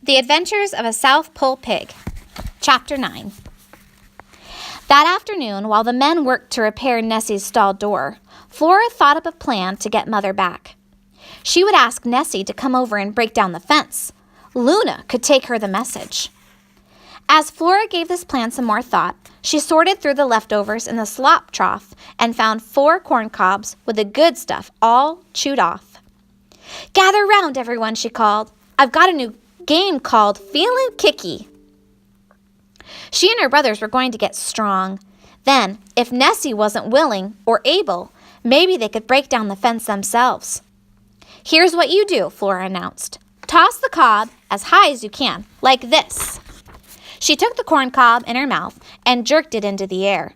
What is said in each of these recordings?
The Adventures of a South Pole Pig, Chapter 9. That afternoon, while the men worked to repair Nessie's stall door, Flora thought up a plan to get Mother back. She would ask Nessie to come over and break down the fence. Luna could take her the message. As Flora gave this plan some more thought, she sorted through the leftovers in the slop trough and found 4 corn cobs with the good stuff all chewed off. "Gather round, everyone," she called. "I've got a new game called Feelin' Kicky." She and her brothers were going to get strong. Then, if Nessie wasn't willing or able, maybe they could break down the fence themselves. "Here's what you do," Flora announced. "Toss the cob as high as you can, like this." She took the corn cob in her mouth and jerked it into the air.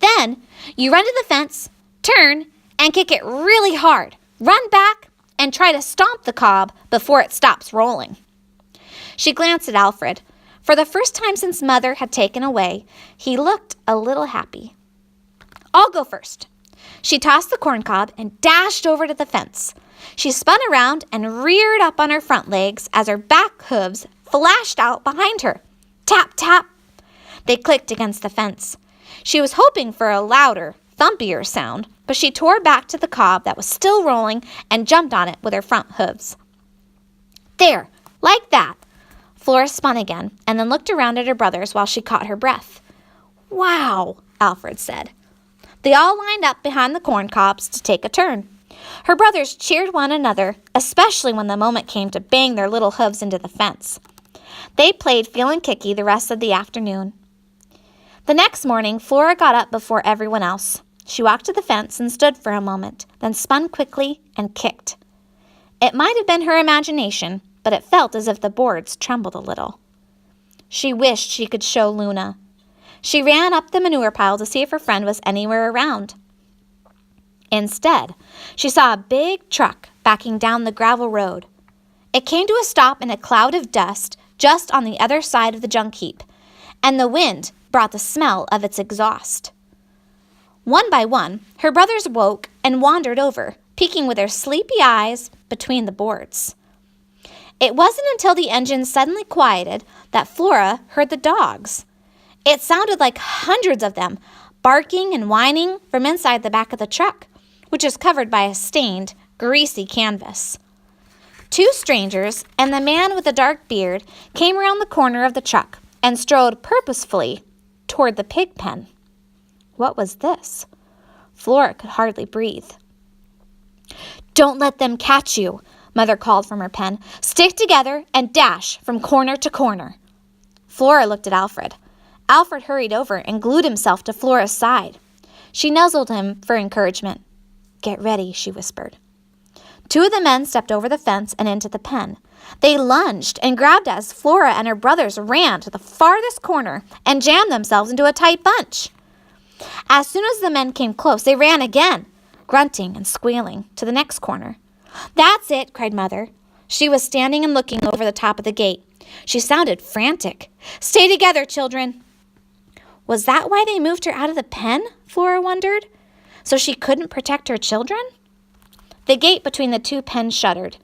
"Then, you run to the fence, turn, and kick it really hard. Run back and try to stomp the cob before it stops rolling." She glanced at Alfred. For the first time since Mother had taken away, he looked a little happy. "I'll go first." She tossed the corn cob and dashed over to the fence. She spun around and reared up on her front legs as her back hooves flashed out behind her. Tap, tap! They clicked against the fence. She was hoping for a louder, thumpier sound, but she tore back to the cob that was still rolling and jumped on it with her front hooves. "There, like that." Flora spun again and then looked around at her brothers while she caught her breath. "Wow," Alfred said. They all lined up behind the corn cobs to take a turn. Her brothers cheered one another, especially when the moment came to bang their little hooves into the fence. They played Feelin' Kicky the rest of the afternoon. The next morning, Flora got up before everyone else. She walked to the fence and stood for a moment, then spun quickly and kicked. It might have been her imagination, but it felt as if the boards trembled a little. She wished she could show Luna. She ran up the manure pile to see if her friend was anywhere around. Instead, she saw a big truck backing down the gravel road. It came to a stop in a cloud of dust just on the other side of the junk heap, and the wind brought the smell of its exhaust. One by one, her brothers woke and wandered over, peeking with their sleepy eyes between the boards. It wasn't until the engine suddenly quieted that Flora heard the dogs. It sounded like hundreds of them, barking and whining from inside the back of the truck, which is covered by a stained, greasy canvas. 2 strangers and the man with the dark beard came around the corner of the truck and strode purposefully toward the pig pen. What was this? Flora could hardly breathe. "Don't let them catch you," Mother called from her pen. "Stick together and dash from corner to corner." Flora looked at Alfred. Alfred hurried over and glued himself to Flora's side. She nuzzled him for encouragement. "Get ready," she whispered. 2 of the men stepped over the fence and into the pen. They lunged and grabbed as Flora and her brothers ran to the farthest corner and jammed themselves into a tight bunch. As soon as the men came close, they ran again, grunting and squealing, to the next corner. "That's it," cried Mother. She was standing and looking over the top of the gate. She sounded frantic. "Stay together, children." Was that why they moved her out of the pen? Flora wondered. So she couldn't protect her children? The gate between the 2 pens shuddered.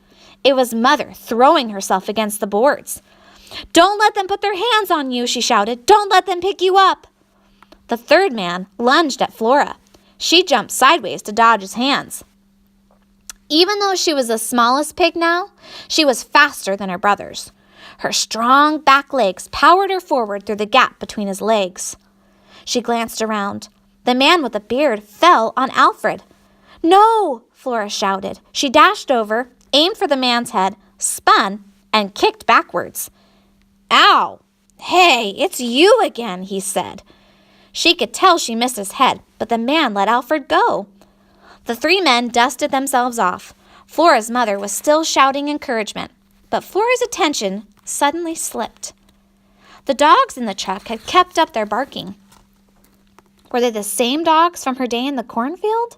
It was Mother throwing herself against the boards. "Don't let them put their hands on you," she shouted. "Don't let them pick you up." The 3rd man lunged at Flora. She jumped sideways to dodge his hands. Even though she was the smallest pig now, she was faster than her brothers. Her strong back legs powered her forward through the gap between his legs. She glanced around. The man with the beard fell on Alfred. "No!" Flora shouted. She dashed over, aimed for the man's head, spun, and kicked backwards. "Ow! Hey, it's you again," he said. She could tell she missed his head, but the man let Alfred go. The 3 men dusted themselves off. Flora's mother was still shouting encouragement, but Flora's attention suddenly slipped. The dogs in the truck had kept up their barking. Were they the same dogs from her day in the cornfield?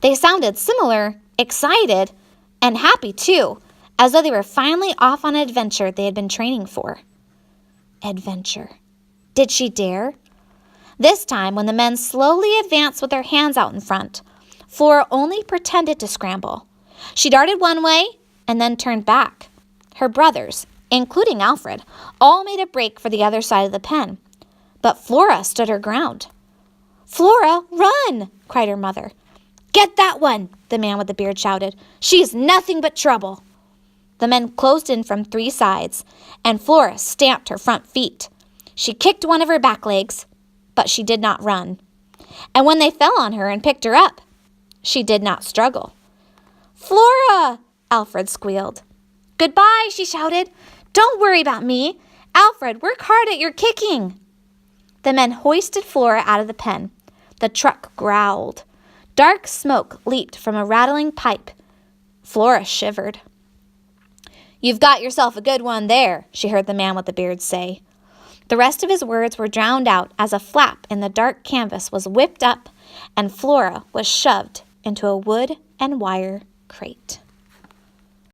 They sounded similar, excited, and happy too, as though they were finally off on an adventure they had been training for. Adventure. Did she dare? This time, when the men slowly advanced with their hands out in front, Flora only pretended to scramble. She darted one way and then turned back. Her brothers, including Alfred, all made a break for the other side of the pen. But Flora stood her ground. "Flora, run!" cried her mother. "Get that one!" the man with the beard shouted. "She is nothing but trouble." The men closed in from 3 sides, and Flora stamped her front feet. She kicked one of her back legs, but she did not run. And when they fell on her and picked her up, she did not struggle. "Flora!" Alfred squealed. "Goodbye," she shouted. "Don't worry about me. Alfred, work hard at your kicking." The men hoisted Flora out of the pen. The truck growled. Dark smoke leaped from a rattling pipe. Flora shivered. "You've got yourself a good one there," she heard the man with the beard say. The rest of his words were drowned out as a flap in the dark canvas was whipped up and Flora was shoved into a wood and wire crate.